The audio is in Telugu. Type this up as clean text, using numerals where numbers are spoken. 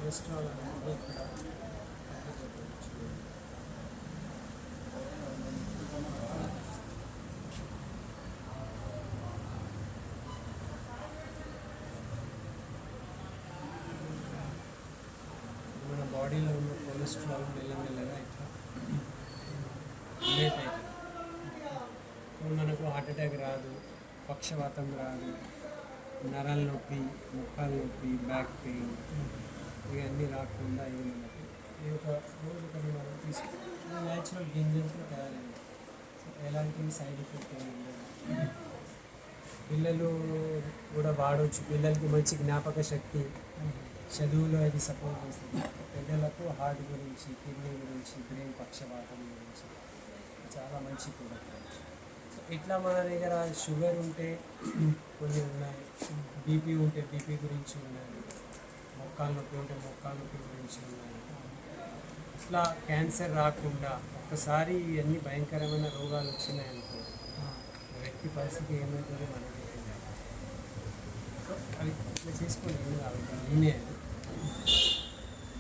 కొలెస్ట్రాల్ అనేది ఇక్కడ మన బాడీలో ఉన్న కొలెస్ట్రాల్ మెల్లమెల్లగా ఇట్లా లేట్ అవుతుంది. మనకు హార్ట్ అటాక్ రాదు, పక్షవాతం రాదు, నరాల నొప్పి, ముక్కాల నొప్పి, బ్యాక్ పెయిన్ ఇవన్నీ రాకుండా ఇది మనకి ఈ ఒక రోజు ఒకటి మనం తీసుకుంటాం. న్యాచురల్ గింజలతో తయారైంది, సో ఎలాంటి సైడ్ ఎఫెక్ట్ ఏమి ఉండదు. పిల్లలు కూడా వాడవచ్చు, పిల్లలకి మంచి జ్ఞాపక శక్తి, చదువులో అది సపోర్ట్ చేస్తుంది. పిల్లలకు హార్ట్ గురించి, కిడ్నీ గురించి, బ్రెయిన్ పక్షవాతం గురించి చాలా మంచి ప్రోడక్ట్. ఇట్లా మన దగ్గర షుగర్ ఉంటే కొన్ని ఉన్నాయి, బీపీ ఉంటే బీపీ గురించి ఉన్నాయి, మొక్కాల నొప్పి ఉంటే మొక్కాల నొప్పి గురించి ఉన్నాయి. ఇట్లా క్యాన్సర్ రాకుండా ఒక్కసారి ఇవన్నీ భయంకరమైన రోగాలు వచ్చినాయనుకో వ్యక్తి పరిస్థితి ఏమవుతుందో మనకి తెలియదు. సో అవి ఇట్లా చేసుకొని ఏమి కావాలి నేనే